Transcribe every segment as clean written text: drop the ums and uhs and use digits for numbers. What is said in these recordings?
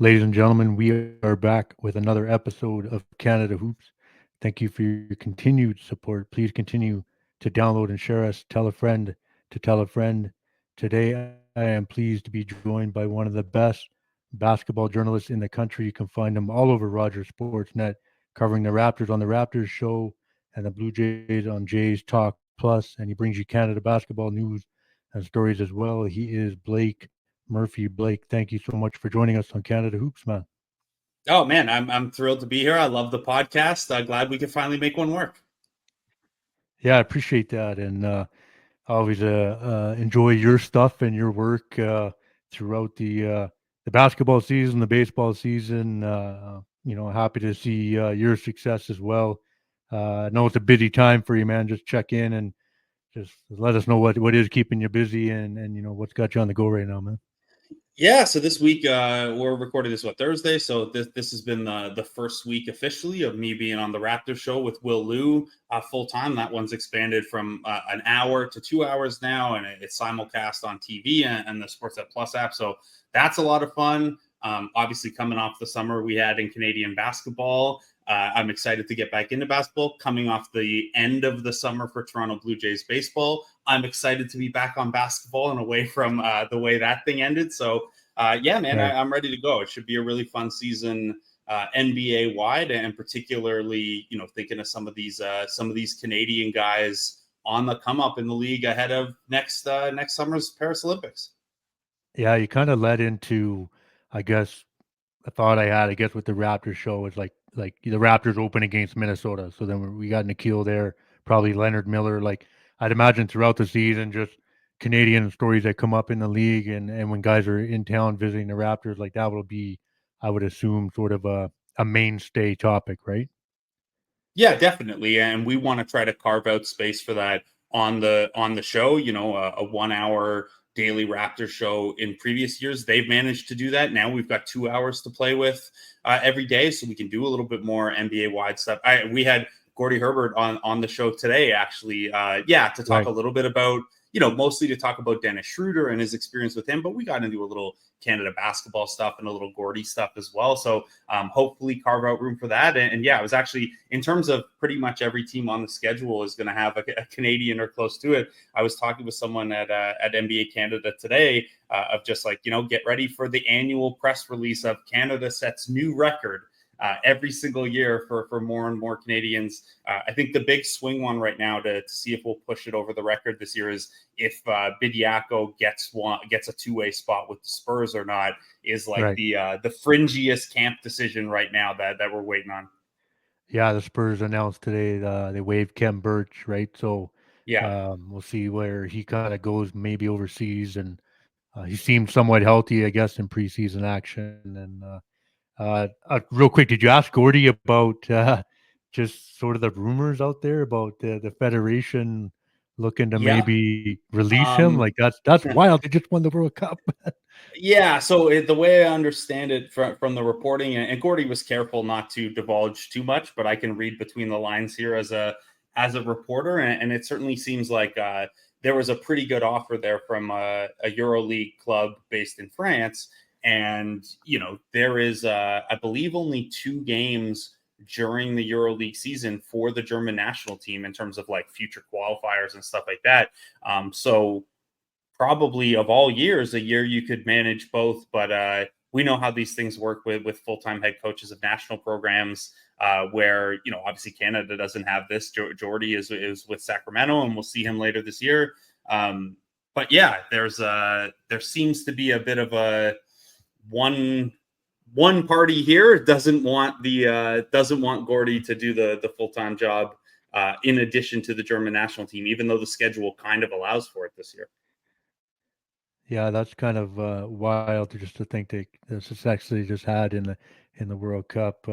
Ladies and gentlemen, we are back with another episode of Canada Hoops. Thank you for your continued support. Please continue to download and share us. Tell a friend to tell a friend. Today, I am pleased to be joined by one of the best basketball journalists in the country. You can find him all over Rogers Sportsnet, covering the Raptors on the Raptors Show and the Blue Jays on Jays Talk Plus, and he brings you Canada basketball news and stories as well. He is Blake Murphy. Blake, thank you so much for joining us on Canada Hoops, man. Oh man, I'm thrilled to be here. I love the podcast. Glad we could finally make one work. Yeah, I appreciate that, and I always enjoy your stuff and your work throughout the basketball season, the baseball season. Happy to see your success as well. I know it's a busy time for you, man. Just check in and just let us know what is keeping you busy and what's got you on the go right now, man. Yeah, so this week we're recording this Thursday, so this has been the first week officially of me being on the Raptors show with Will Liu full time. That one's expanded from an hour to 2 hours now, and it's simulcast on TV and the Sportsnet Plus app. So that's a lot of fun. Obviously, coming off the summer we had in Canadian basketball, I'm excited to get back into basketball. Coming off the end of the summer for Toronto Blue Jays baseball, I'm excited to be back on basketball and away from the way that thing ended. So, yeah, man, Right. I'm ready to go. It should be a really fun season, NBA wide, and particularly, thinking of some of these Canadian guys on the come up in the league ahead of next summer's Paris Olympics. Yeah, you kind of led into, I guess, a thought I had, I guess, with the Raptors show is like the Raptors open against Minnesota. So then we got Nikhil there, probably Leonard Miller. Like I'd imagine throughout the season, just Canadian stories that come up in the league, and when guys are in town visiting the Raptors, like that will be, I would assume, sort of a mainstay topic, right? Yeah, definitely, and we want to try to carve out space for that on the show. A 1 hour daily Raptor show in previous years, they've managed to do that. Now we've got 2 hours to play with every day, so we can do a little bit more NBA wide stuff. We had Gordy Herbert on the show today, actually. Yeah, to talk a Right. little bit about mostly to talk about Dennis Schroeder and his experience with him, but we got into a little Canada basketball stuff and a little Gordy stuff as well. So hopefully carve out room for that. And yeah, it was actually in terms of pretty much every team on the schedule is going to have a Canadian or close to it. I was talking with someone at NBA Canada today of just like, get ready for the annual press release of Canada sets new record. Every single year for more and more Canadians. I think the big swing one right now to see if we'll push it over the record this year is if Bidiaco gets a two-way spot with the Spurs or not, is like Right. the fringiest camp decision right now that we're waiting on. Yeah, the Spurs announced today they waived Kem Birch, right? So Yeah. we'll see where he kind of goes, maybe overseas, and he seemed somewhat healthy, I guess, in preseason action. And real quick, did you ask Gordy about just sort of the rumors out there about the federation looking to Yeah. maybe release him? Um, Like that's wild. They just won the World Cup. Yeah, so the way I understand it from the reporting, and Gordy was careful not to divulge too much, but I can read between the lines here as a reporter, and it certainly seems like there was a pretty good offer there from a EuroLeague club based in France, and there is I believe only 2 games during the EuroLeague season for the German national team in terms of like future qualifiers and stuff like that. So probably of all years, a year you could manage both. But we know how these things work with full time head coaches of national programs, where obviously Canada doesn't have this. Jordy is with Sacramento, and we'll see him later this year. But yeah, there seems to be a bit of a one one party here doesn't want Gordy to do the full time job. In addition to the German national team, even though the schedule kind of allows for it this year. Yeah, that's kind of wild to just to think that this is actually just had in the World Cup.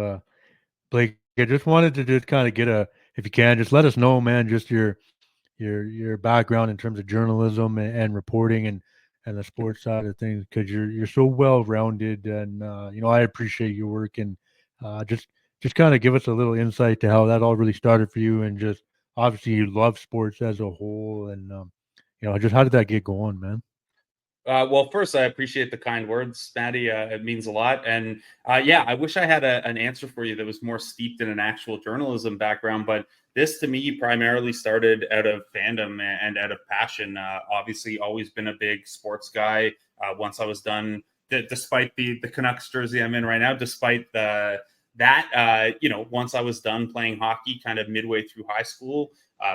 Blake, I just wanted to just kind of get if you can, just let us know, man, just your background in terms of journalism and reporting and the sports side of things, because you're so well rounded, and I appreciate your work, and just kind of give us a little insight to how that all really started for you, and just obviously you love sports as a whole, and just how did that get going, man? Well, first, I appreciate the kind words, Matty. It means a lot. And yeah, I wish I had an answer for you that was more steeped in an actual journalism background. But this, to me, primarily started out of fandom and out of passion. Obviously, always been a big sports guy. Once I was done, despite the Canucks jersey I'm in right now, despite once I was done playing hockey, kind of midway through high school,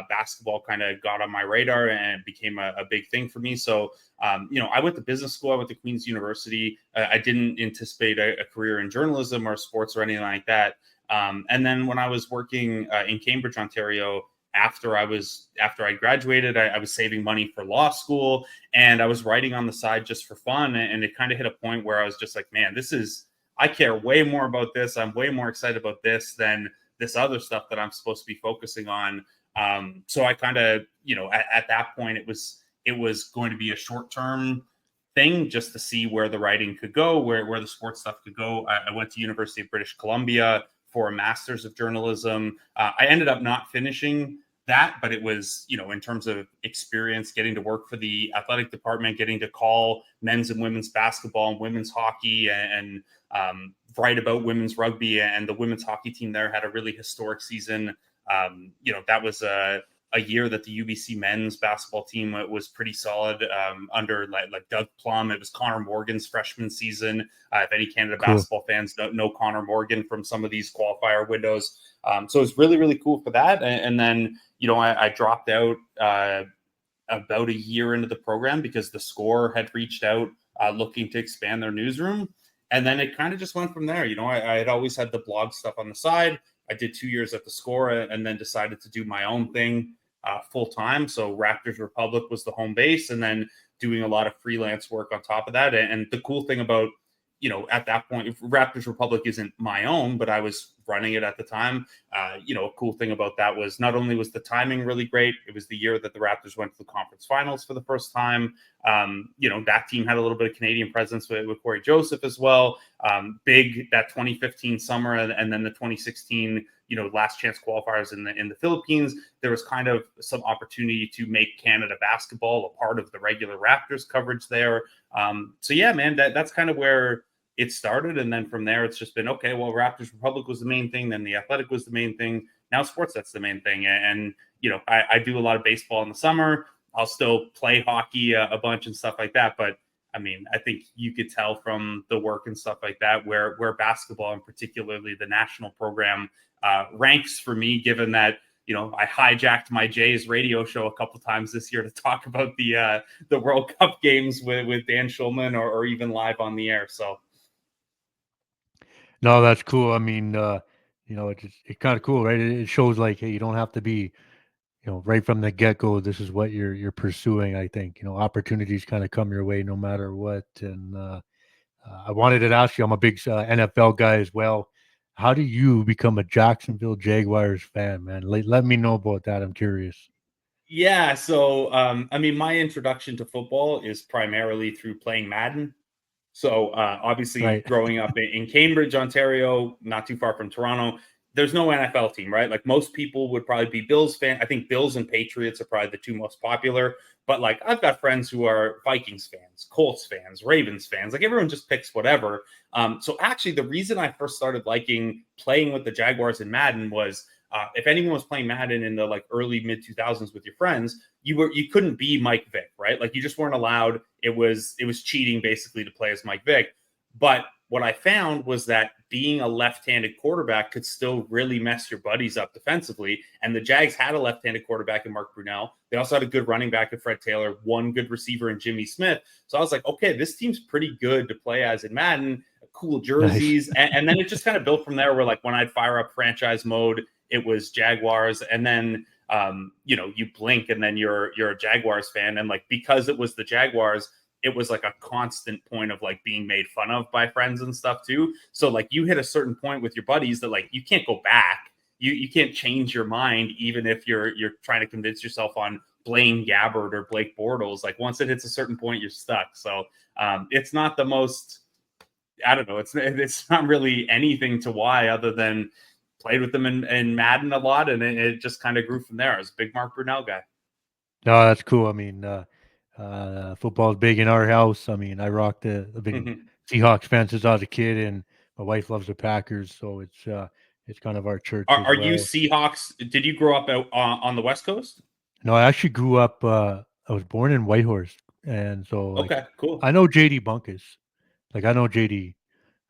basketball kind of got on my radar and became a big thing for me. So I went to business school. I went to Queen's University. I didn't anticipate a career in journalism or sports or anything like that. And then when I was working in Cambridge, Ontario, after I graduated, I was saving money for law school, and I was writing on the side just for fun. And it kind of hit a point where I was just like, man, I care way more about this. I'm way more excited about this than this other stuff that I'm supposed to be focusing on. So I kind of, at that point, it was going to be a short-term thing just to see where the writing could go, where the sports stuff could go. I went to University of British Columbia for a master's of journalism. I ended up not finishing that, but it was, in terms of experience, getting to work for the athletic department, getting to call men's and women's basketball and women's hockey and write about women's rugby, and the women's hockey team there had a really historic season. That was a year that the UBC men's basketball team was pretty solid under like Doug Plum. It was Connor Morgan's freshman season. If any Canada basketball fans don't know Connor Morgan from some of these qualifier windows. So it was really, really cool for that. And then, I dropped out about a year into the program because the Score had reached out looking to expand their newsroom. And then it kind of just went from there. I had always had the blog stuff on the side. I did 2 years at the Score and then decided to do my own thing full time. So Raptors Republic was the home base, and then doing a lot of freelance work on top of that. And the cool thing about, at that point, Raptors Republic isn't my own, but I was running it at the time. A cool thing about that was not only was the timing really great, it was the year that the Raptors went to the conference finals for the first time. That team had a little bit of Canadian presence with Corey Joseph as well. Big that 2015 summer, and then the 2016, last chance qualifiers in the Philippines. There was kind of some opportunity to make Canada basketball a part of the regular Raptors coverage there. So yeah, man, that's kind of where it started. And then from there, it's just been, okay, well, Raptors Republic was the main thing. Then the Athletic was the main thing. Now Sportsnet's the main thing. And I do a lot of baseball in the summer. I'll still play hockey a bunch and stuff like that. But I mean, I think you could tell from the work and stuff like that where basketball, and particularly the national program, ranks for me, given that, I hijacked my Jays radio show a couple times this year to talk about the World Cup games with Dan Schulman or even live on the air. So. No, that's cool. I mean, it's kind of cool, right? It shows like, hey, you don't have to be, right from the get-go, this is what you're pursuing. I think, opportunities kind of come your way no matter what. And I wanted to ask you, I'm a big NFL guy as well. How do you become a Jacksonville Jaguars fan, man? Let me know about that. I'm curious. Yeah, so my introduction to football is primarily through playing Madden. So obviously, Right. growing up in Cambridge, Ontario, not too far from Toronto, there's no NFL team, right? Like most people would probably be Bills fan. I think Bills and Patriots are probably the two most popular. But like I've got friends who are Vikings fans, Colts fans, Ravens fans. Like everyone just picks whatever. So actually, the reason I first started liking playing with the Jaguars in Madden was if anyone was playing Madden in the like early mid 2000s with your friends, you couldn't be Mike Vick, right? Like you just weren't allowed. It was cheating basically to play as Mike Vick. But what I found was that being a left-handed quarterback could still really mess your buddies up defensively. And the Jags had a left-handed quarterback in Mark Brunell. They also had a good running back in Fred Taylor, one good receiver in Jimmy Smith. So I was like, okay, this team's pretty good to play as in Madden. Cool jerseys. Nice. And then it just kind of built from there where like when I'd fire up franchise mode, it was Jaguars. And then you blink and then you're a Jaguars fan. And like, because it was the Jaguars, it was like a constant point of like being made fun of by friends and stuff too. So like you hit a certain point with your buddies that like, you can't go back. You can't change your mind, even if you're trying to convince yourself on Blaine Gabbert or Blake Bortles. Like once it hits a certain point, you're stuck. So it's not the most, I don't know. It's not really anything to why other than played with them in Madden a lot, and it just kind of grew from there. I was a big Mark Brunell guy. No, that's cool. I mean, Football's big in our house. I mean, I rocked a big Seahawks fan since I was a kid, and my wife loves the Packers, so it's kind of our church as Are you well. Seahawks? Did you grow up out on the West Coast? No, I actually grew up. I was born in Whitehorse, and so like Okay, cool. I know JD Bunkus. Like I know JD.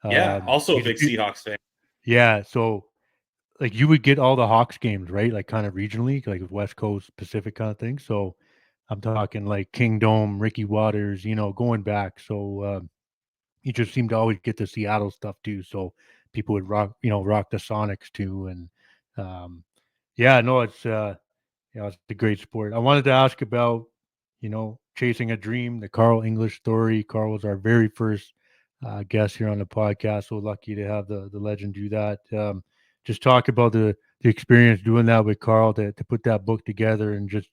Yeah, also a He's a big few, Seahawks fan. yeah. So like you would get all the Hawks games, right? Like kind of regionally, like West Coast, Pacific kind of thing. So I'm talking like Kingdom, Ricky Waters, going back. So you just seem to always get the Seattle stuff too. So people would rock the Sonics too, and um, yeah, no, it's a great sport. I wanted to ask about, chasing a dream, the Carl English story. Carl was our very first guest here on the podcast. So lucky to have the legend do that. Just talk about the experience doing that with Carl to put that book together and just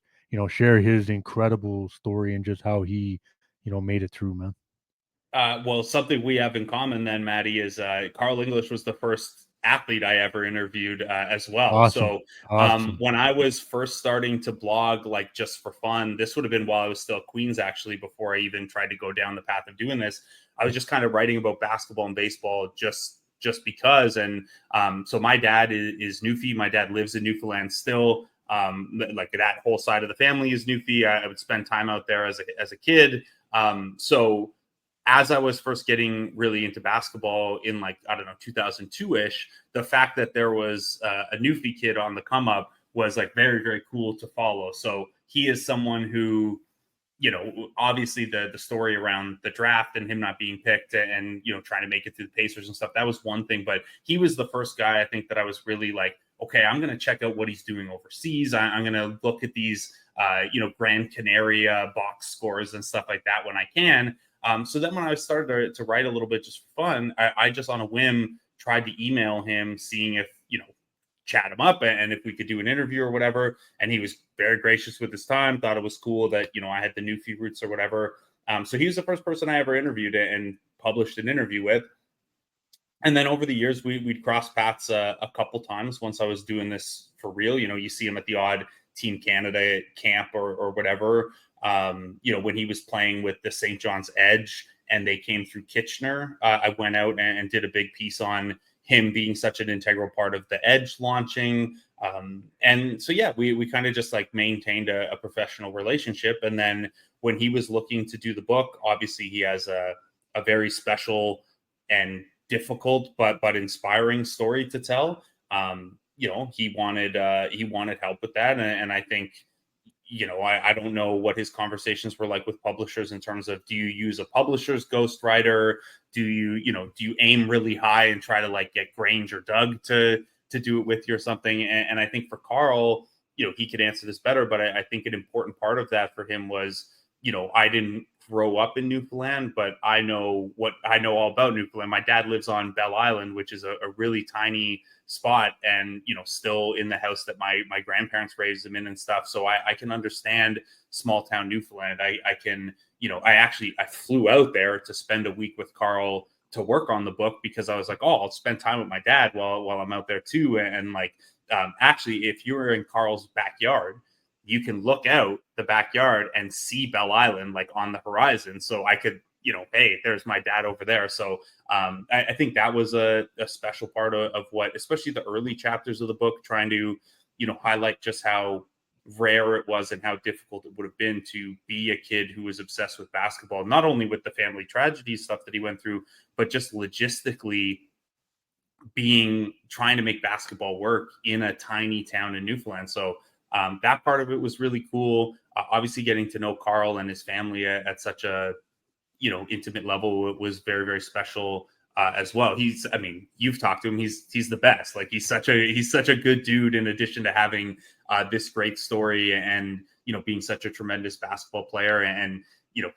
share his incredible story and just how he made it through, man. Well, something we have in common then, Matty, is Carl English was the first athlete I ever interviewed as well. Awesome, So awesome. when I was first starting to blog, like just for fun, this would have been while I was still at Queens, actually, before I even tried to go down the path of doing this. I was just kind of writing about basketball and baseball just because. And so my dad is Newfie. My dad lives in Newfoundland still. Like that whole side of the family is Newfie. I would spend time out there as a kid. So as I was first getting really into basketball in like, I don't know, 2002 ish, the fact that there was a Newfie kid on the come up was like very, very cool to follow. So he is someone who, obviously the story around the draft and him not being picked and, trying to make it through the Pacers and stuff, that was one thing. But he was the first guy I think that I was really like, okay, I'm going to check out what he's doing overseas. I'm going to look at these, Gran Canaria box scores and stuff like that when I can. So then when I started to write a little bit just for fun, I just on a whim tried to email him, seeing if, chat him up and if we could do an interview or whatever. And he was very gracious with his time, thought it was cool that, I had the Newfie roots or whatever. So he was the first person I ever interviewed and published an interview with. And then over the years, we'd cross paths a couple times once I was doing this for real. You see him at the odd Team Canada camp or whatever. When he was playing with the St. John's Edge and they came through Kitchener, I went out and did a big piece on him being such an integral part of the Edge launching. And so, yeah, we kind of just like maintained a professional relationship. And then when he was looking to do the book, obviously he has a very special and difficult but inspiring story to tell. He wanted help with that, and I think I don't know what his conversations were like with publishers in terms of, do you use a publisher's ghostwriter? Do you aim really high and try to like get Grange or Doug to do it with you or something? And I think for Carl, he could answer this better, but I think an important part of that for him was, I didn't grow up in Newfoundland, but I know all about Newfoundland. My dad lives on Bell Island, which is a really tiny spot, and still in the house that my grandparents raised him in and stuff. So I can understand small town Newfoundland. I can, I flew out there to spend a week with Carl to work on the book because I was like, oh, I'll spend time with my dad while I'm out there too. And like, actually, if you were in Carl's backyard, you can look out the backyard and see Bell Island like on the horizon. So I could, hey, there's my dad over there. So I think that was a special part of what, especially the early chapters of the book, trying to, highlight just how rare it was and how difficult it would have been to be a kid who was obsessed with basketball, not only with the family tragedy stuff that he went through, but just logistically trying to make basketball work in a tiny town in Newfoundland. So that part of it was really cool. Obviously, getting to know Carl and his family at such a intimate level was very, very special as well. You've talked to him. He's the best. Like he's such a good dude. In addition to having this great story and being such a tremendous basketball player, and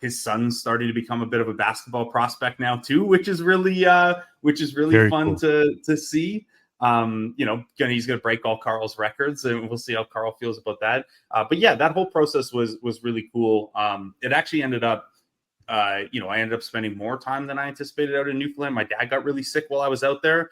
his son's starting to become a bit of a basketball prospect now too, which is really Very fun cool. to see. He's going to break all Carl's records, and we'll see how Carl feels about that. But yeah, that whole process was really cool. It actually ended up, I ended up spending more time than I anticipated out in Newfoundland. My dad got really sick while I was out there,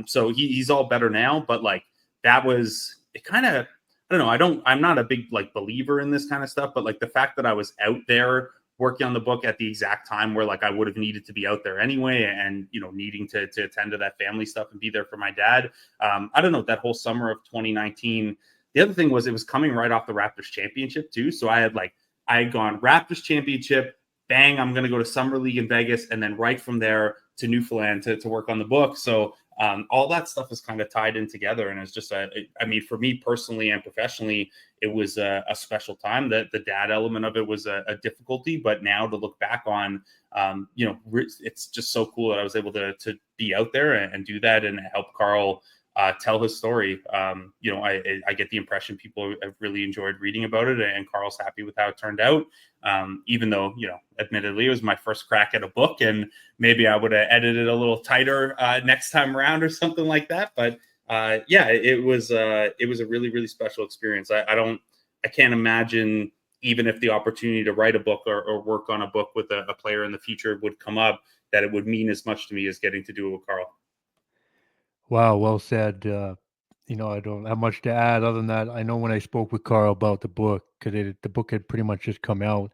so he's all better now. But like that was it. Kind of, I don't know. I'm not a big like believer in this kind of stuff, but like the fact that I was out there working on the book at the exact time where like I would have needed to be out there anyway, and needing to attend to that family stuff and be there for my dad. I don't know, that whole summer of 2019. The other thing was it was coming right off the Raptors championship too. So I had gone Raptors championship, bang, I'm going to go to Summer League in Vegas, and then right from there to Newfoundland to work on the book. So all that stuff is kind of tied in together. And it's just, for me personally and professionally, it was a special time. The dad element of it was a difficulty, but now to look back on, it's just so cool that I was able to be out there and do that and help Carl tell his story. I get the impression people have really enjoyed reading about it, and Carl's happy with how it turned out. Even though, admittedly, it was my first crack at a book, and maybe I would have edited a little tighter next time around or something like that. But it was a really, really special experience. I can't imagine, even if the opportunity to write a book or work on a book with a player in the future would come up, that it would mean as much to me as getting to do it with Carl. Wow, well said. I don't have much to add other than that. I know when I spoke with Carl about the book, because the book had pretty much just come out.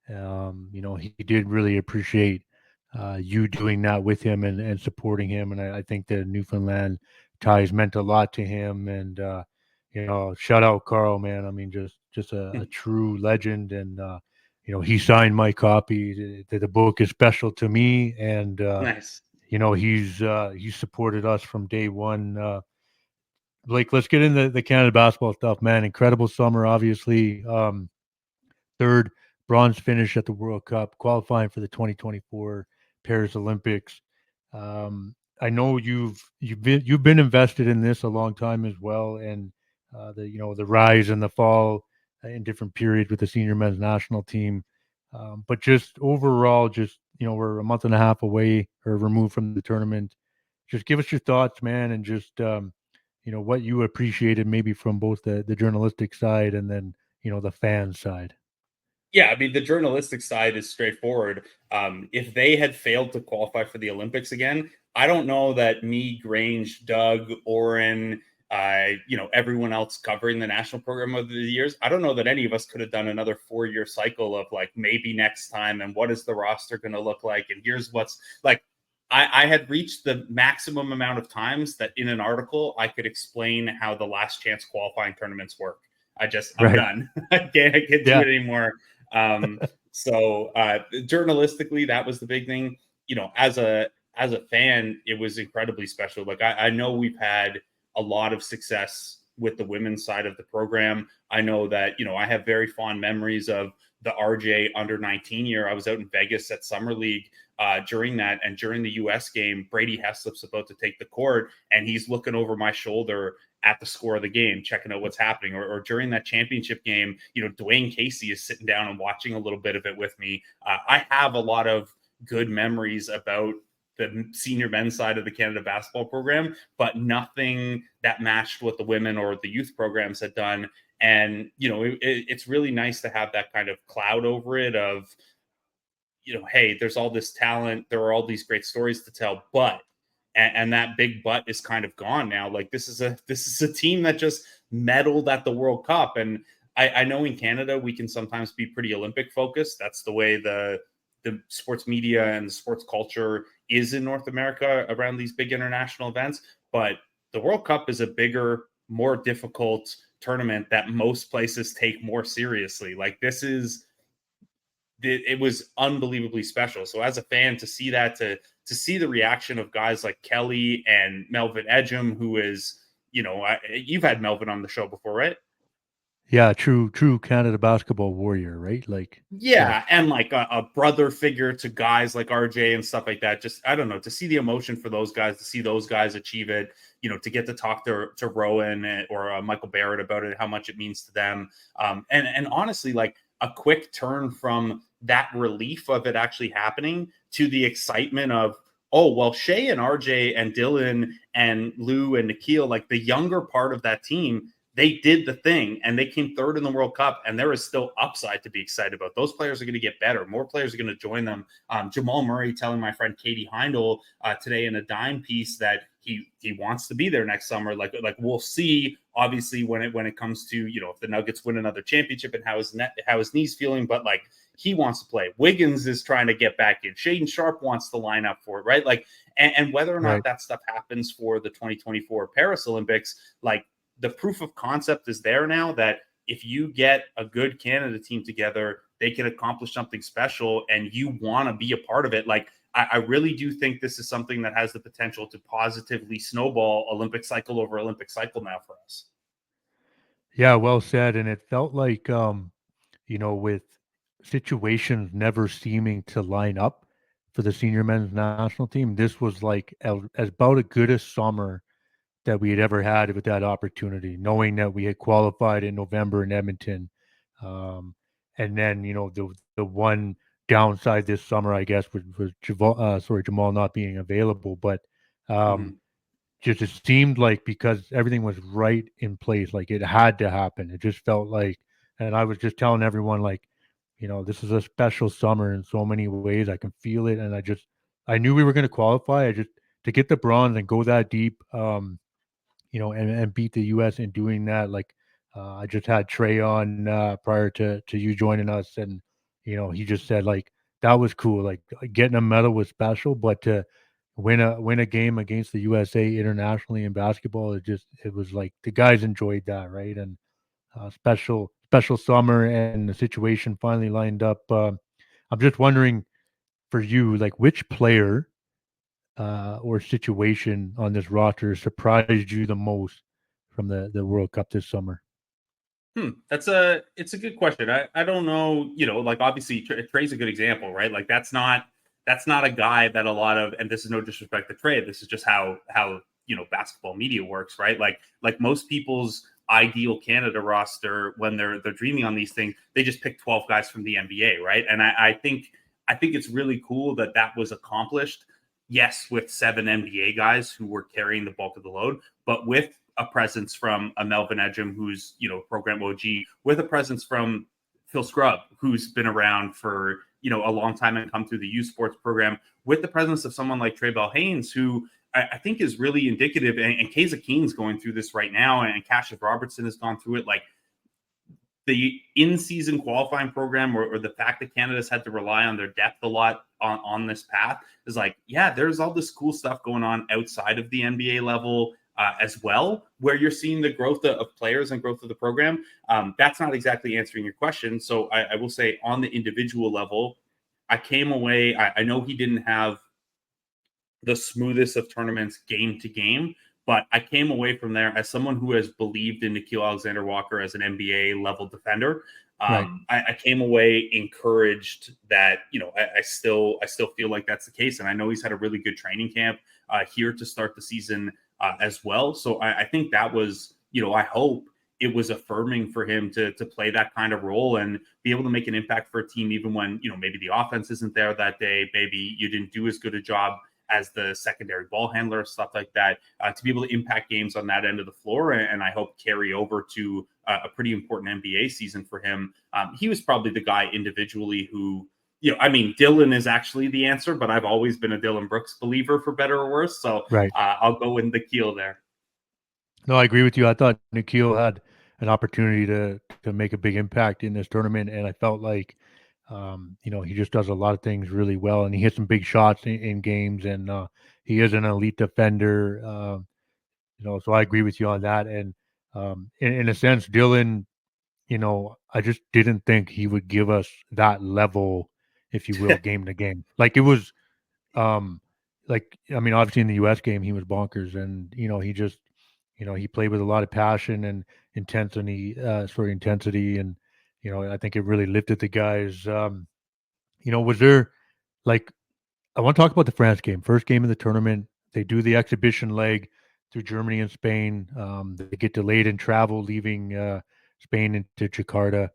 He did really appreciate you doing that with him and supporting him, and I think the Newfoundland ties meant a lot to him. And shout out Carl, man. I mean, just a true legend, and he signed my copy. The book is special to me, and Nice. He's supported us from day one. Blake, let's get into the Canada basketball stuff, man. Incredible summer, obviously. Third bronze finish at the World Cup, qualifying for the 2024 Paris Olympics. I know you've been invested in this a long time as well, and the rise and the fall in different periods with the senior men's national team. But just overall, we're a month and a half away or removed from the tournament. Just give us your thoughts, man, and just what you appreciated maybe from both the journalistic side and then the fan side. Yeah, I mean, the journalistic side is straightforward. If they had failed to qualify for the Olympics again, I don't know that me, Grange, Doug, Oren, everyone else covering the national program over the years, I don't know that any of us could have done another 4-year cycle of like maybe next time and what is the roster going to look like and here's what's like. I had reached the maximum amount of times that in an article I could explain how the last chance qualifying tournaments work. I'm Right. done. I can't do it anymore. So journalistically, that was the big thing. As a fan, it was incredibly special. Like I know we've had a lot of success with the women's side of the program. I know that, I have very fond memories of the RJ under 19 year. I was out in Vegas at Summer League during that. And during the US game, Brady Heslip's about to take the court and he's looking over my shoulder at the score of the game, checking out what's happening. Or during that championship game, Dwayne Casey is sitting down and watching a little bit of it with me. I have a lot of good memories about the senior men's side of the Canada basketball program, but nothing that matched what the women or the youth programs had done. And, it's really nice to have that kind of cloud over it of, hey, there's all this talent, there are all these great stories to tell, but and that big butt is kind of gone now. Like this is a team that just medaled at the World Cup. And I know in Canada we can sometimes be pretty Olympic focused. That's the way the sports media and the sports culture is in North America around these big international events. But the World Cup is a bigger, more difficult tournament that most places take more seriously. Like it was unbelievably special. So as a fan, to see that, to see the reaction of guys like Kelly and Melvin Edgem, who is, you've had Melvin on the show before, right? Yeah, true Canada basketball warrior, right? Like, Yeah, and like a brother figure to guys like RJ and stuff like that. Just I don't know, to see the emotion for those guys, to see those guys achieve it, to get to talk to Rowan or Michael Barrett about it, how much it means to them, and honestly, like a quick turn from that relief of it actually happening to the excitement of, oh well, Shea and RJ and Dylan and Lou and Nikhil, like the younger part of that team, they did the thing and they came third in the World Cup, and there is still upside to be excited about. Those players are going to get better. More players are going to join them. Jamal Murray telling my friend Katie Heindel today in a Dime piece that he wants to be there next summer. Like we'll see. Obviously, when it comes to, you know, if the Nuggets win another championship and how his knees feeling, but like he wants to play. Wiggins is trying to get back in. Shaden Sharp wants to line up for it, right? Like, and whether or not that stuff happens for the 2024 Paris Olympics, like, the proof of concept is there now that if you get a good Canada team together, they can accomplish something special, and you want to be a part of it. Like, I really do think this is something that has the potential to positively snowball Olympic cycle over Olympic cycle now for us. Yeah, well said. And it felt like, with situations never seeming to line up for the senior men's national team, this was like as about as good a summer that we had ever had with that opportunity, knowing that we had qualified in November in Edmonton. And then, the one downside this summer, I guess, was Jamal not being available. But Mm-hmm. just it seemed like because everything was right in place, like it had to happen. It just felt like, and I was just telling everyone, like, this is a special summer in so many ways. I can feel it, and I knew we were going to qualify. I just to get the bronze and go that deep. And beat the U.S. in doing that. Like, I just had Trey on prior to you joining us, and he just said like that was cool. Like getting a medal was special, but to win a game against the USA internationally in basketball, it was like the guys enjoyed that, right? And special summer, and the situation finally lined up. I'm just wondering for you, like which player or situation on this roster surprised you the most from the World Cup this summer? It's a good question. I don't know, like obviously Trey's a good example, right? Like that's not a guy that a lot of, and this is no disrespect to Trey, this is just how basketball media works, right? Like most people's ideal Canada roster when they're dreaming on these things, they just pick 12 guys from the NBA, right? And I think it's really cool that was accomplished. Yes, with 7 NBA guys who were carrying the bulk of the load, but with a presence from a Melvin Ejim, who's, program OG, with a presence from Phil Scrubb, who's been around for, a long time and come through the youth sports program, with the presence of someone like Trey Bell Haynes, who I think is really indicative. And Kaysa Keen's going through this right now, and Cassius Robertson has gone through it. Like, the in-season qualifying program, or the fact that Canada's had to rely on their depth a lot on this path, is like, yeah, there's all this cool stuff going on outside of the NBA level as well, where you're seeing the growth of players and growth of the program. That's not exactly answering your question. So I will say, on the individual level, I came away, I know he didn't have the smoothest of tournaments game to game, but I came away from there as someone who has believed in Nickeil Alexander-Walker as an NBA level defender. Right. I came away encouraged that, I still feel like that's the case. And I know he's had a really good training camp here to start the season as well. So I think that was, I hope it was affirming for him to play that kind of role and be able to make an impact for a team, even when, maybe the offense isn't there that day, maybe you didn't do as good a job as the secondary ball handler, stuff like that, to be able to impact games on that end of the floor. And I hope carry over to a pretty important NBA season for him. He was probably the guy individually who, Dylan is actually the answer, but I've always been a Dylan Brooks believer, for better or worse. So Right. I'll go in the keel there. No, I agree with you. I thought Nickeil had an opportunity to make a big impact in this tournament, and I felt like, he just does a lot of things really well, and he hits some big shots in games, and he is an elite defender. So I agree with you on that. And in a sense, Dylan, I just didn't think he would give us that level, if you will, game to game. Like it was, um, obviously in the U.S. game he was bonkers, and he just, he played with a lot of passion and intensity, and I think it really lifted the guys. Was there like I want to talk about the France game, first game of the tournament. They do the exhibition leg through Germany and Spain. They get delayed in travel, leaving Spain into Jakarta.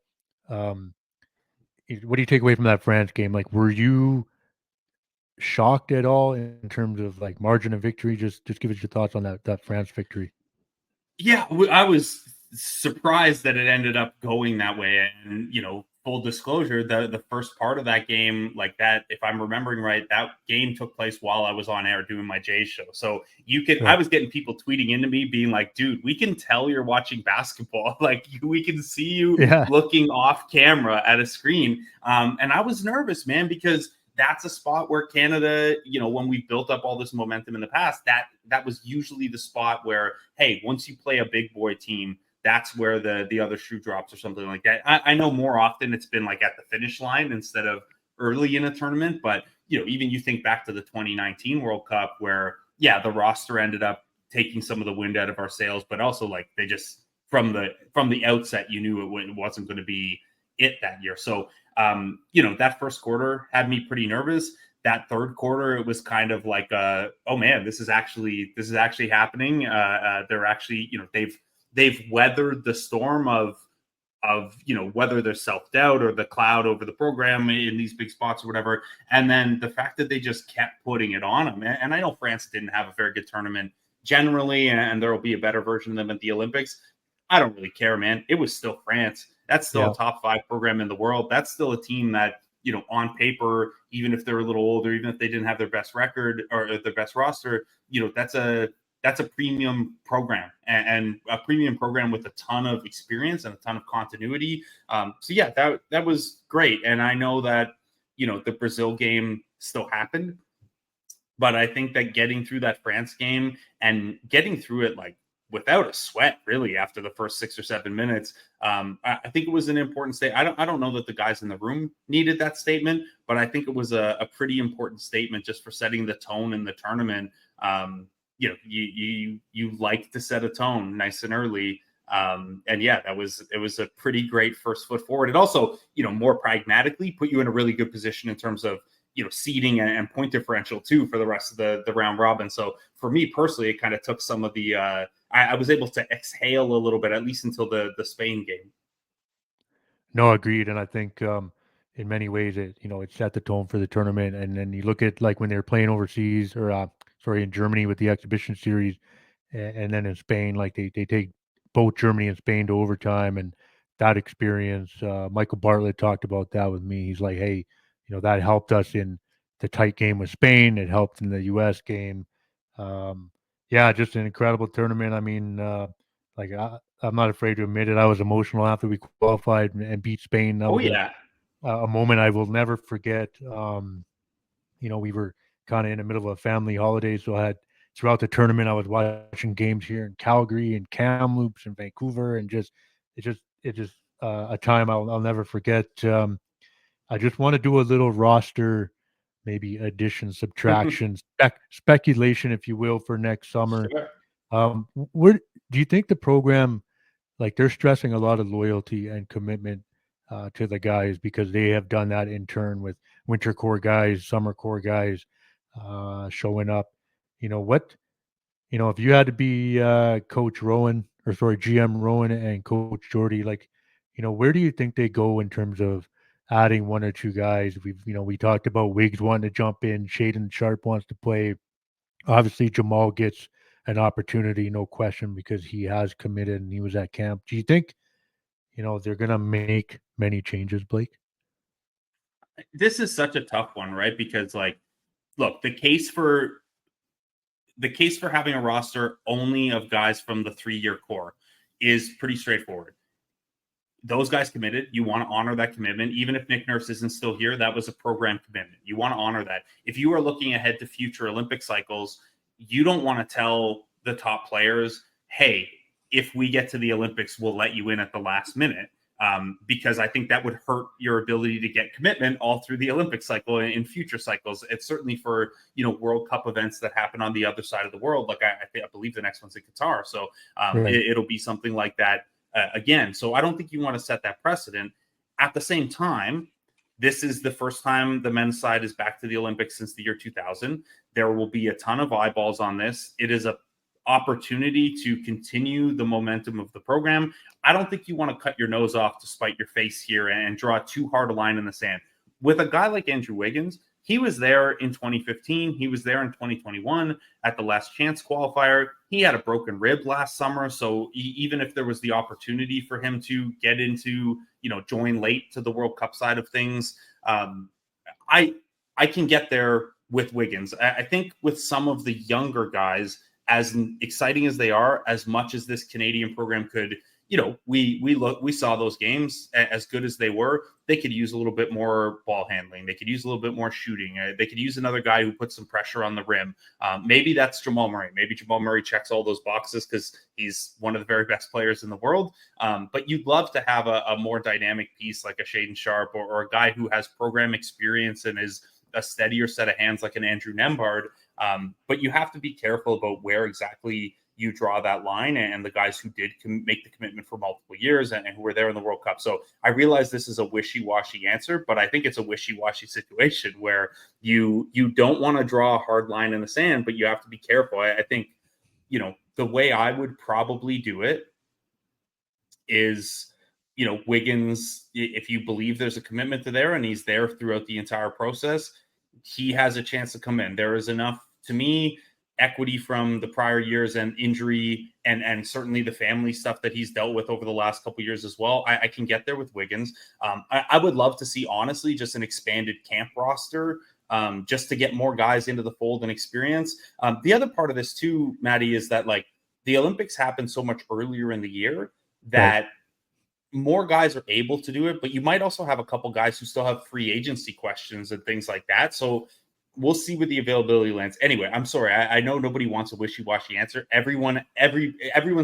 Um, what do you take away from that France game? Like, were you shocked at all in terms of like margin of victory? Just give us your thoughts on that France victory. Yeah, I was surprised that it ended up going that way. And, full disclosure, the first part of that game, like that, if I'm remembering right, that game took place while I was on air doing my Jays show. So I was getting people tweeting into me being like, dude, we can tell you're watching basketball. Like we can see you looking off camera at a screen. And I was nervous, man, because that's a spot where Canada, when we built up all this momentum in the past, that was usually the spot where, hey, once you play a big boy team, that's where the other shoe drops or something like that. I know more often it's been like at the finish line instead of early in a tournament. But, even you think back to the 2019 World Cup where, the roster ended up taking some of the wind out of our sails, but also like they just from the outset, you knew it wasn't going to be it that year. So, that first quarter had me pretty nervous. That third quarter, it was kind of like, oh man, this is actually happening. They're actually, they've weathered the storm of whether there's self-doubt or the cloud over the program in these big spots or whatever. And then the fact that they just kept putting it on them. And I know France didn't have a very good tournament generally, and there will be a better version of them at the Olympics. I don't really care, man. It was still France. That's still a top 5 program in the world. That's still a team that, on paper, even if they're a little older, even if they didn't have their best record or their best roster, that's a premium program and a premium program with a ton of experience and a ton of continuity. So yeah, that was great. And I know that, the Brazil game still happened, but I think that getting through that France game and getting through it like without a sweat, really, after the first 6 or 7 minutes, I think it was an important statement. I don't know that the guys in the room needed that statement, but I think it was a pretty important statement just for setting the tone in the tournament. You like to set a tone nice and early. And yeah, it was a pretty great first foot forward. It also, more pragmatically put you in a really good position in terms of, seeding and point differential too for the rest of the round robin. So for me personally, it kind of took some of the, I was able to exhale a little bit, at least until the Spain game. No, agreed. And I think in many ways it set the tone for the tournament. And then you look at like when they were playing overseas or in Germany with the exhibition series, and then in Spain, like they take both Germany and Spain to overtime, and that experience. Michael Bartlett talked about that with me. He's like, hey, that helped us in the tight game with Spain. It helped in the U.S. game. Yeah, just an incredible tournament. I mean, like I'm not afraid to admit it. I was emotional after we qualified and beat Spain. That was a moment I will never forget. We were kind of in the middle of a family holiday, so I had throughout the tournament I was watching games here in Calgary and Kamloops and Vancouver, and it just a time I'll never forget. I just want to do a little roster, maybe addition, subtraction, speculation, if you will, for next summer. Sure. Where do you think the program, like they're stressing a lot of loyalty and commitment to the guys because they have done that in turn with winter core guys, summer core guys showing up. If you had to be Coach Rowan GM Rowan and Coach Jordy, like, where do you think they go in terms of adding one or two guys? We talked about Wiggs wanting to jump in, Shaden Sharp wants to play. Obviously, Jamal gets an opportunity, no question, because he has committed and he was at camp. Do you think, they're going to make many changes, Blake? This is such a tough one, right? Because like, look, the case for having a roster only of guys from the 3-year core is pretty straightforward. Those guys committed. You want to honor that commitment. Even if Nick Nurse isn't still here, that was a program commitment. You want to honor that. If you are looking ahead to future Olympic cycles, you don't want to tell the top players, hey, if we get to the Olympics, we'll let you in at the last minute. Because I think that would hurt your ability to get commitment all through the Olympic cycle and in future cycles. It's certainly for, World Cup events that happen on the other side of the world. Like I believe the next one's in Qatar. So it'll be something like that again. So I don't think you want to set that precedent. At the same time, this is the first time the men's side is back to the Olympics since the year 2000. There will be a ton of eyeballs on this. It is a opportunity to continue the momentum of the program. I don't think you want to cut your nose off to spite your face here and draw too hard a line in the sand. With a guy like Andrew Wiggins, He was there in 2015. He was there in 2021 at the last chance qualifier. He had a broken rib last summer. So even if there was the opportunity for him to get into, join late to the World Cup side of things, I can get there with Wiggins. I think with some of the younger guys, as exciting as they are, as much as this Canadian program could, we saw those games as good as they were. They could use a little bit more ball handling. They could use a little bit more shooting. They could use another guy who puts some pressure on the rim. Maybe that's Jamal Murray. Maybe Jamal Murray checks all those boxes because he's one of the very best players in the world. But you'd love to have a more dynamic piece like a Shaedon Sharpe or a guy who has program experience and is a steadier set of hands like an Andrew Nembhard. But you have to be careful about where exactly you draw that line, and the guys who did make the commitment for multiple years and who were there in the World Cup. So I realize this is a wishy-washy answer, but I think it's a wishy-washy situation where you don't want to draw a hard line in the sand, but you have to be careful. I think, the way I would probably do it is, Wiggins, if you believe there's a commitment to there and he's there throughout the entire process, he has a chance to come in. There is enough, to me, equity from the prior years and injury and certainly the family stuff that he's dealt with over the last couple of years as well. I can get there with Wiggins. I would love to see, honestly, just an expanded camp roster just to get more guys into the fold and experience. The other part of this too, Matty, is that like the Olympics happen so much earlier in the year that more guys are able to do it, but you might also have a couple guys who still have free agency questions and things like that. So we'll see where the availability lands. Anyway, I'm sorry. I know nobody wants a wishy-washy answer. Everyone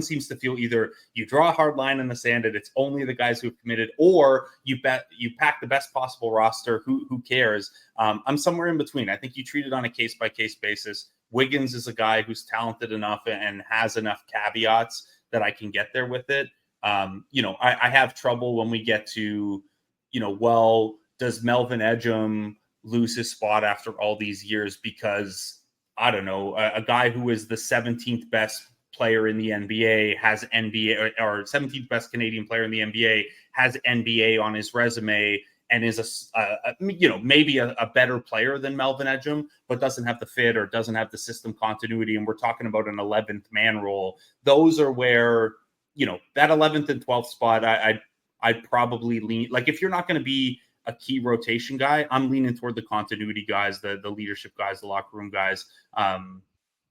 seems to feel either you draw a hard line in the sand and it's only the guys who have committed, or you pack the best possible roster. Who cares? I'm somewhere in between. I think you treat it on a case-by-case basis. Wiggins is a guy who's talented enough and has enough caveats that I can get there with it. I have trouble when we get to, does Melvin Ejim lose his spot after all these years because, I don't know, a guy who is the 17th best player in the NBA has NBA or 17th best Canadian player in the NBA has NBA on his resume and is maybe a better player than Melvin Ejim, but doesn't have the fit or doesn't have the system continuity. And we're talking about an 11th man role. Those are where, that 11th and 12th spot, I'd probably lean, like, if you're not going to be a key rotation guy, I'm leaning toward the continuity guys, the leadership guys, the locker room guys.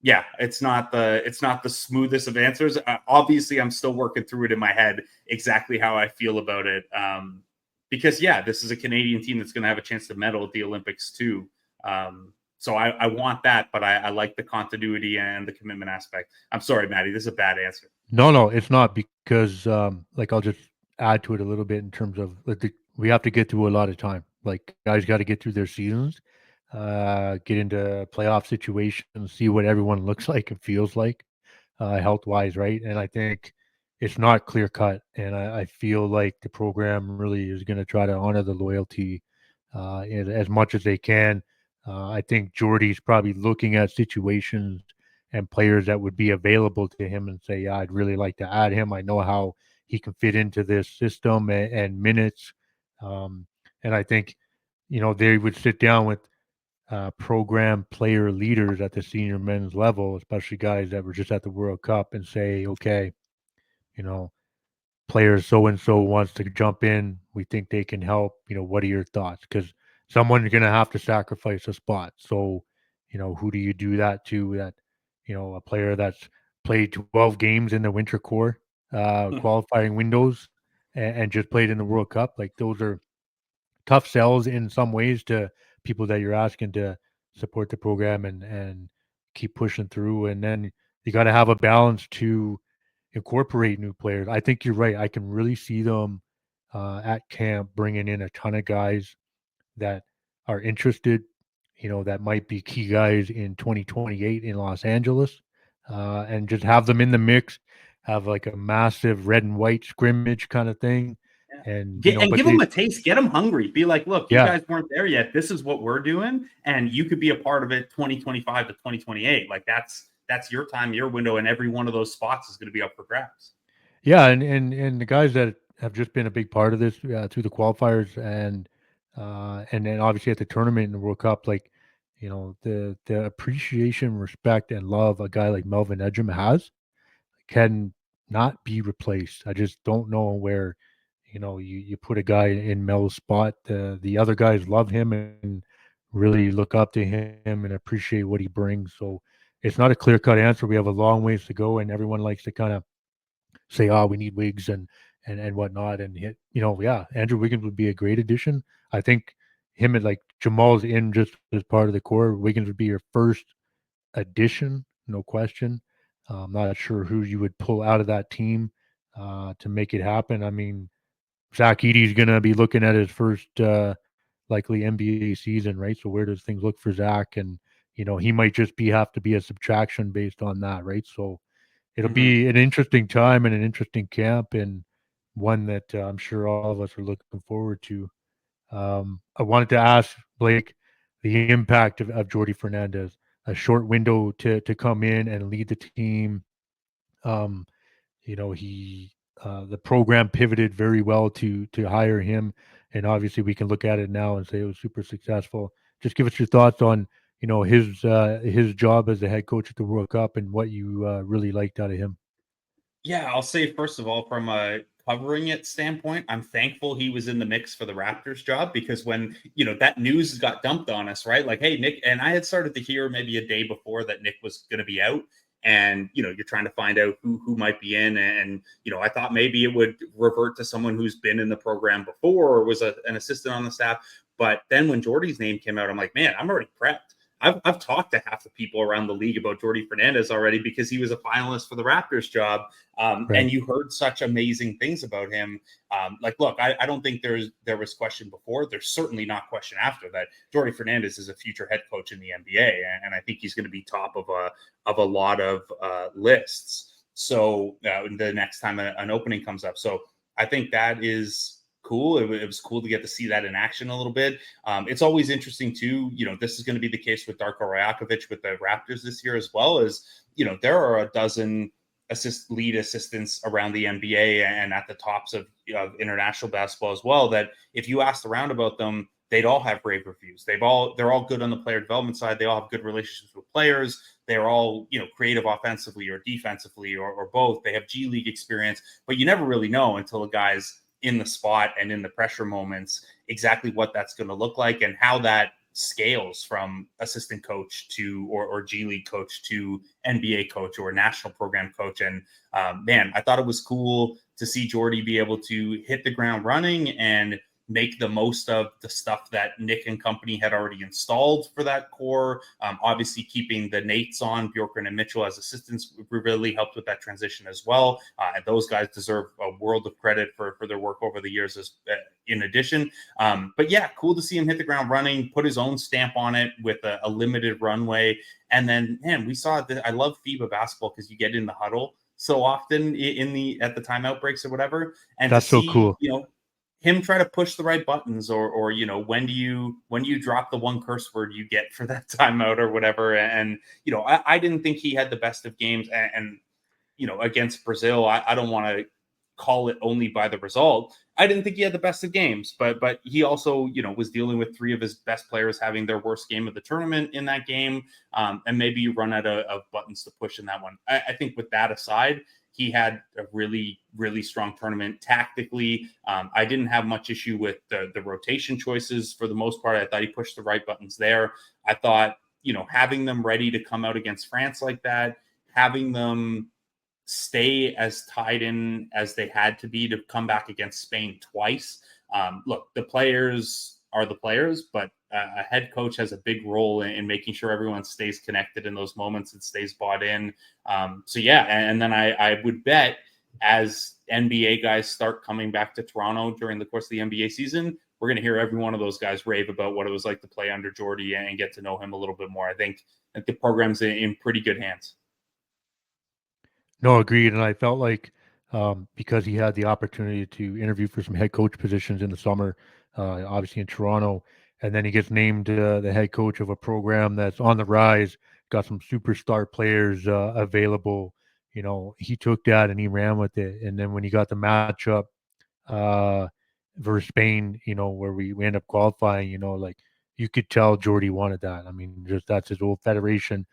It's not the smoothest of answers. Obviously, I'm still working through it in my head exactly how I feel about it. Because this is a Canadian team that's going to have a chance to medal at the Olympics too. So I want that, but I like the continuity and the commitment aspect. I'm sorry, Matty, this is a bad answer. No, it's not, because I'll just add to it a little bit in terms of we have to get through a lot of time. Like, guys got to get through their seasons, get into playoff situations, see what everyone looks like and feels like, health wise, right? And I think it's not clear cut, and I feel like the program really is going to try to honor the loyalty as much as they can. I think Jordy's probably looking at situations and players that would be available to him and say, yeah, I'd really like to add him. I know how he can fit into this system and minutes. And I think, they would sit down with program player leaders at the senior men's level, especially guys that were just at the World Cup, and say, okay, player so-and-so wants to jump in. We think they can help. What are your thoughts? Because someone's going to have to sacrifice a spot. So, who do you do that to? That, a player that's played 12 games in the winter core qualifying windows and just played in the World Cup. Like, those are tough sells in some ways to people that you're asking to support the program and keep pushing through. And then you got to have a balance to incorporate new players. I think you're right. I can really see them at camp bringing in a ton of guys that are interested, that might be key guys in 2028 in Los Angeles, and just have them in the mix, have like a massive red and white scrimmage kind of thing. And give them a taste, get them hungry. Be like, look, you guys weren't there yet. This is what we're doing, and you could be a part of it 2025 to 2028. Like, that's your time, your window, and every one of those spots is going to be up for grabs. Yeah, and the guys that have just been a big part of this through the qualifiers and And then obviously at the tournament and the World Cup, like, the appreciation, respect, and love a guy like Melvin Ejim has can not be replaced. I just don't know where, you put a guy in Mel's spot. The other guys love him and really look up to him and appreciate what he brings. So it's not a clear cut answer. We have a long ways to go, and everyone likes to kind of say, "Oh, we need Wigs and whatnot." And yeah, Andrew Wiggins would be a great addition. I think him and like Jamal's in just as part of the core. Wiggins would be your first addition, no question. I'm not sure who you would pull out of that team to make it happen. I mean, Zach Edey's going to be looking at his first likely NBA season, right? So where does things look for Zach? And he might just be have to be a subtraction based on that, right? So it'll Mhm. be an interesting time and an interesting camp, and one that I'm sure all of us are looking forward to. I wanted to ask Blake the impact of Jordy Fernandez, a short window to come in and lead the team. Um, he the program pivoted very well to hire him, and obviously we can look at it now and say it was super successful. Just give us your thoughts on his job as the head coach at the World Cup and what you really liked out of him. Yeah, I'll say first of all, from a covering it standpoint, I'm thankful he was in the mix for the Raptors job because when that news got dumped on us, right? Like, hey, Nick, and I had started to hear maybe a day before that Nick was going to be out, and you're trying to find out who might be in, and I thought maybe it would revert to someone who's been in the program before or was an assistant on the staff. But then when Jordy's name came out, I'm like, man, I'm already prepped. I've talked to half the people around the league about Jordy Fernandez already because he was a finalist for the Raptors job. Right. And you heard such amazing things about him. Like, look, I don't think there was question before. There's certainly not question after that. Jordy Fernandez is a future head coach in the NBA, and I think he's going to be top of a lot of lists. So the next time an opening comes up, so I think that is cool. It was cool to get to see that in action a little bit. It's always interesting too. This is going to be the case with Darko Rajakovic with the Raptors this year as well. As there are a dozen lead assistants around the NBA and at the tops of international basketball as well, that if you asked around about them, they'd all have rave reviews. They're all good on the player development side. They all have good relationships with players. They're all creative offensively or defensively or both. They have G League experience, but you never really know until a guy's in the spot and in the pressure moments exactly what that's going to look like and how that scales from assistant coach to or G League coach to NBA coach or national program coach. And man, I thought it was cool to see Jordy be able to hit the ground running and make the most of the stuff that Nick and company had already installed for that core. Obviously, keeping the Nates on, Bjorkgren and Mitchell as assistants really helped with that transition as well. And those guys deserve a world of credit for their work over the years in addition. But yeah, cool to see him hit the ground running, put his own stamp on it with a limited runway. And then, man, we saw that. I love FIBA basketball because you get in the huddle so often at the timeout breaks or whatever, and to That's so see cool. him try to push the right buttons or when do you drop the one curse word you get for that timeout or whatever. And I didn't think he had the best of games, and against Brazil, I don't want to call it only by the result. I didn't think he had the best of games, but he also, was dealing with three of his best players having their worst game of the tournament in that game. And maybe you run out of buttons to push in that one. I think with that aside, he had a really, really strong tournament tactically. I didn't have much issue with the rotation choices for the most part. I thought he pushed the right buttons there. I thought, having them ready to come out against France like that, having them stay as tied in as they had to be to come back against Spain twice. Look, the players are the players, but a head coach has a big role in making sure everyone stays connected in those moments and stays bought in. So yeah, and then I would bet as NBA guys start coming back to Toronto during the course of the NBA season, we're going to hear every one of those guys rave about what it was like to play under Jordy and get to know him a little bit more. I think that the program's in pretty good hands. No, agreed. And I felt like because he had the opportunity to interview for some head coach positions in the summer, obviously in Toronto, and then he gets named the head coach of a program that's on the rise, got some superstar players available. He took that and he ran with it. And then when he got the matchup uh, versus Spain, where we end up qualifying, like you could tell Jordy wanted that. I mean, just that's his old federation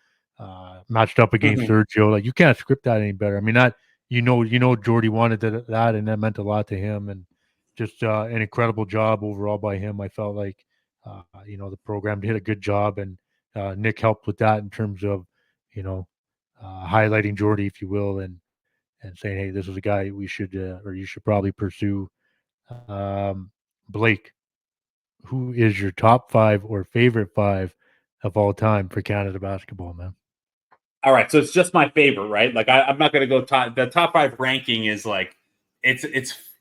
matched up against Mhm. Sergio. Like you can't script that any better. I mean, that Jordy wanted that, and that meant a lot to him, and just an incredible job overall by him. I felt like the program did a good job, and Nick helped with that in terms of you know highlighting Jordy, if you will, and saying, hey, this is a guy we should or you should probably pursue. Blake, who is your top five or favorite five of all time for Canada basketball, man? All right, so it's just my favorite, right? Like I'm not going to go top. The top five ranking is like it's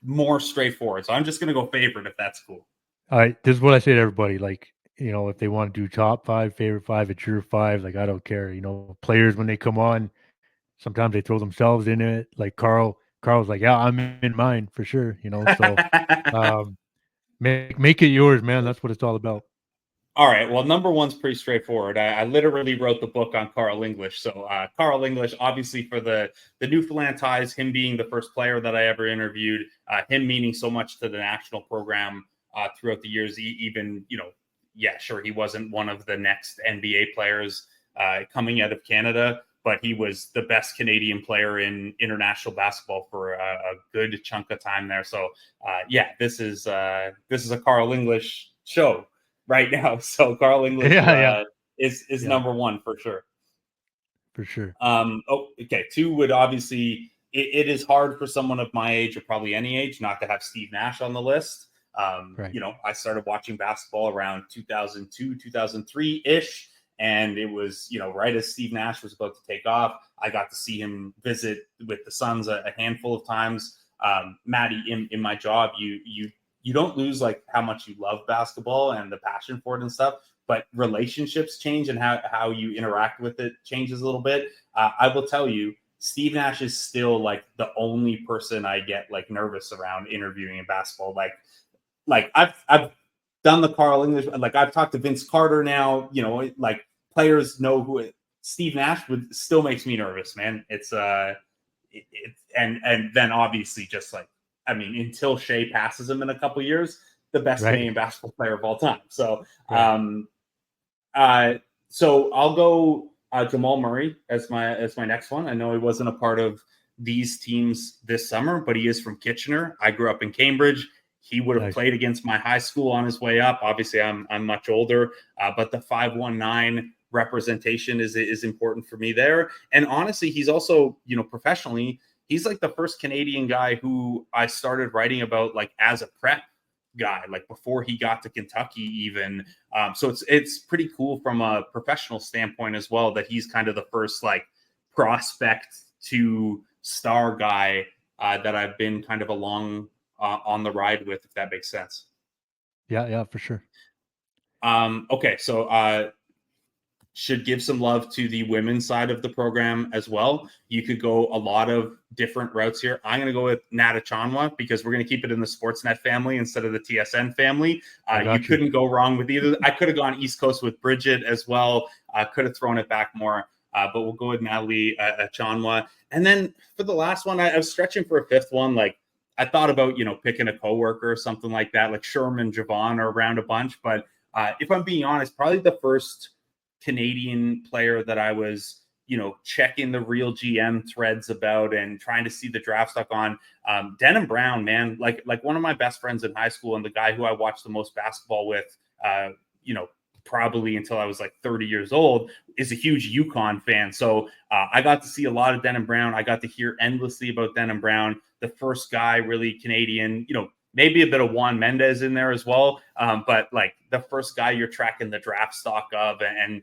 more straightforward. So I'm just going to go favorite if that's cool. All right, this is what I say to everybody. Like, if they want to do top five, favorite five, it's your five. Like, I don't care. Players when they come on, sometimes they throw themselves in it. Like Carl's like, yeah, I'm in mine for sure. So um, make it yours, man. That's what it's all about. All right. Well, number one's pretty straightforward. I literally wrote the book on Carl English. So Carl English, obviously for the Newfoundland ties, him being the first player that I ever interviewed, him meaning so much to the national program throughout the years. Even yeah, sure, he wasn't one of the next NBA players coming out of Canada, but he was the best Canadian player in international basketball for a good chunk of time there. So yeah, this is a Carl English show right now. So Carl English Yeah, yeah, is yeah, number one for sure. for sure. Oh, okay. Two would obviously it is hard for someone of my age or probably any age not to have Steve Nash on the list. Right. I started watching basketball around 2002, 2003 ish. And it was, right as Steve Nash was about to take off, I got to see him visit with the Suns a handful of times. Matty, in my job, you don't lose like how much you love basketball and the passion for it and stuff, but relationships change and how you interact with it changes a little bit. I will tell you, Steve Nash is still like the only person I get like nervous around interviewing in basketball. Like I've done the Carl English, like I've talked to Vince Carter now. Like players know who Steve Nash would still makes me nervous, man. And then obviously just like I mean, until Shea passes him in a couple years, the best Right. Canadian basketball player of all time. So Right. uh, so I'll go Jamal Murray as my next one. I know he wasn't a part of these teams this summer, but he is from Kitchener. I grew up in Cambridge. He would have Nice. played against my high school on his way up. Obviously, I'm much older, but the 519 representation is important for me there. And honestly, he's also professionally, he's like the first Canadian guy who I started writing about like as a prep guy, like before he got to Kentucky even. So it's pretty cool from a professional standpoint as well that he's kind of the first like prospect to star guy that I've been kind of along on the ride with, if that makes sense. Yeah, yeah, for sure. Okay, so should give some love to the women's side of the program as well. You could go a lot of different routes here. I'm going to go with Nata Chanwa because we're going to keep it in the Sportsnet family instead of the TSN family. I You got you. couldn't go wrong with either. I could have gone East Coast with Bridget as well. I could have thrown it back more, but we'll go with Natalie Chanwa. And then for the last one, I was stretching for a fifth one. Like I thought about, picking a coworker or something like that. Like Sherman, Javon are around a bunch. But if I'm being honest, probably the first Canadian player that I was, checking the real GM threads about and trying to see the draft stock on. Denham Brown, man, like one of my best friends in high school and the guy who I watched the most basketball with, you know, probably until I was like 30 years old, is a huge Yukon fan. So I got to see a lot of Denham Brown. I got to hear endlessly about Denham Brown, the first guy really Canadian, maybe a bit of Juan Mendez in there as well. But like the first guy you're tracking the draft stock of. And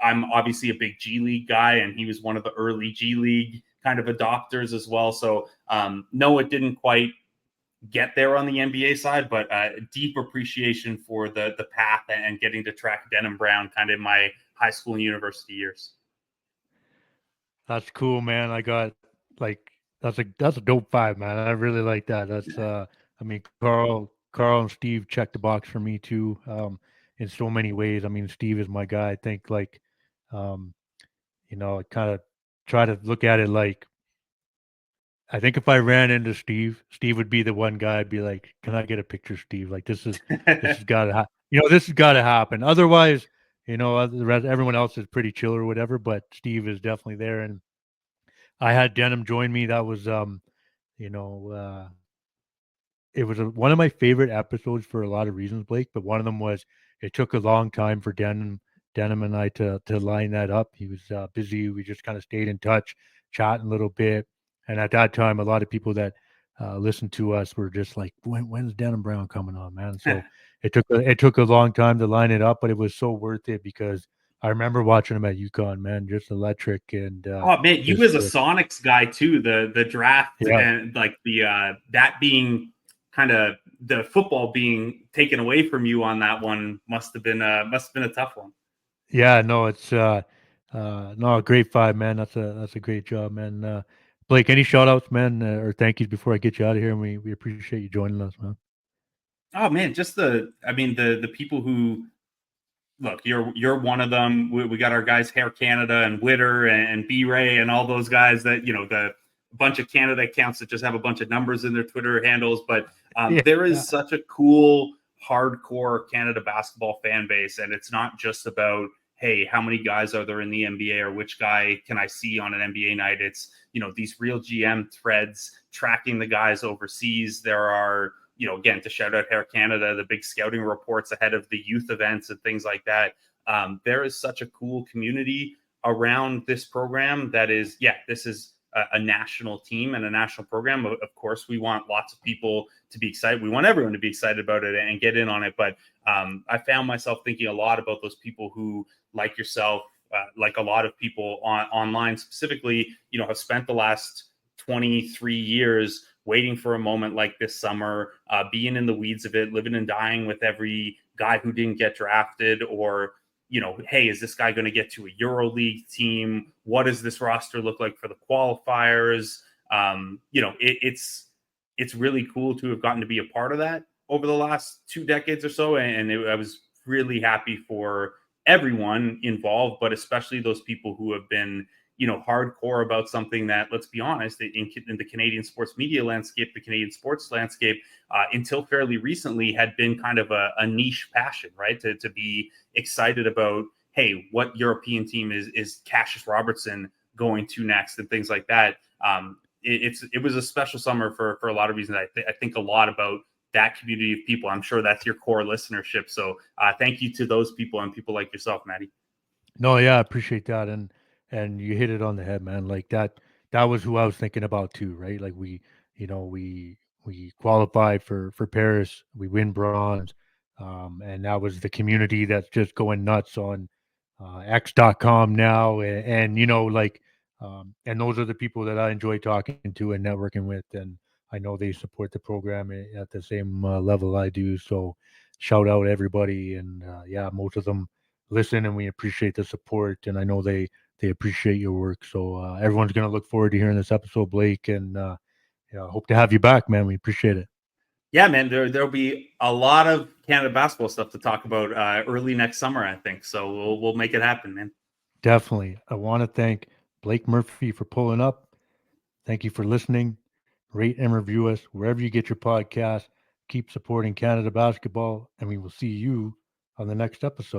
I'm obviously a big G League guy, and he was one of the early G League kind of adopters as well. So no, it didn't quite get there on the NBA side, but deep appreciation for the path and getting to track Denham Brown kind of in my high school and university years. That's cool, man. I got like that's a dope five, man. I really like that. That's I mean Carl and Steve check the box for me too. In so many ways. I mean, Steve is my guy. I think like um, I kind of try to look at it like I think if I ran into Steve, Steve would be the one guy. I'd be like, "Can I get a picture, Steve? Like this has got to this has got to happen. Otherwise, everyone else is pretty chill or whatever. But Steve is definitely there, and I had Denim join me. That was you know, it was one of my favorite episodes for a lot of reasons, Blake. But one of them was it took a long time for Denim and I to line that up. He was busy. We just kind of stayed in touch, chatting a little bit. And at that time, a lot of people that listened to us were just like, when's Denim Brown coming on, man? So it took a long time to line it up, but it was so worth it because I remember watching him at UConn, man, just electric and Oh man, you just as a Sonics guy too. The draft yeah. and like the that being kind of the football being taken away from you on that one must have been a tough one. Yeah, no, it's no, a great five, man. That's a great job, man. Blake, any shout outs, man, or thank yous before I get you out of here? And we appreciate you joining us, man. Oh man, just the people who look, you're one of them. We got our guys Hair Canada and Witter and B Ray and all those guys that the bunch of Canada accounts that just have a bunch of numbers in their Twitter handles. But there Yeah. is such a cool hardcore Canada basketball fan base, and it's not just about hey, how many guys are there in the NBA or which guy can I see on an NBA night? It's these real GM threads tracking the guys overseas. There are again, to shout out Hair Canada, the big scouting reports ahead of the youth events and things like that. There is such a cool community around this program that is, this is a national team and a national program. Of course, we want lots of people to be excited. We want everyone to be excited about it and get in on it. But I found myself thinking a lot about those people who, like yourself, like a lot of people online specifically, have spent the last 23 years waiting for a moment like this summer, being in the weeds of it, living and dying with every guy who didn't get drafted, or hey, is this guy going to get to a EuroLeague team? What does this roster look like for the qualifiers? It's really cool to have gotten to be a part of that over the last 2 decades or so, and I was really happy for everyone involved, but especially those people who have been hardcore about something that, let's be honest, in the Canadian sports media landscape, the Canadian sports landscape, until fairly recently had been kind of a niche passion, right? To be excited about, hey, what European team is Cassius Robertson going to next and things like that. It was a special summer for a lot of reasons. I think a lot about that community of people. I'm sure that's your core listenership. So thank you to those people and people like yourself, Matty. No, yeah, I appreciate that, and you hit it on the head, man. Like that was who I was thinking about too, right? Like we qualified for Paris, we win bronze, and that was the community that's just going nuts on X.com now, and and those are the people that I enjoy talking to and networking with, and I know they support the program at the same level I do. So shout out everybody, and yeah, most of them listen and we appreciate the support, and I know they appreciate your work. So everyone's going to look forward to hearing this episode, Blake, and yeah, hope to have you back, man. We appreciate it. Yeah, man, there'll be a lot of Canada basketball stuff to talk about early next summer, I think. So we'll make it happen, man. Definitely. I want to thank Blake Murphy for pulling up. Thank you for listening. Rate and review us wherever you get your podcast. Keep supporting Canada basketball, and we will see you on the next episode.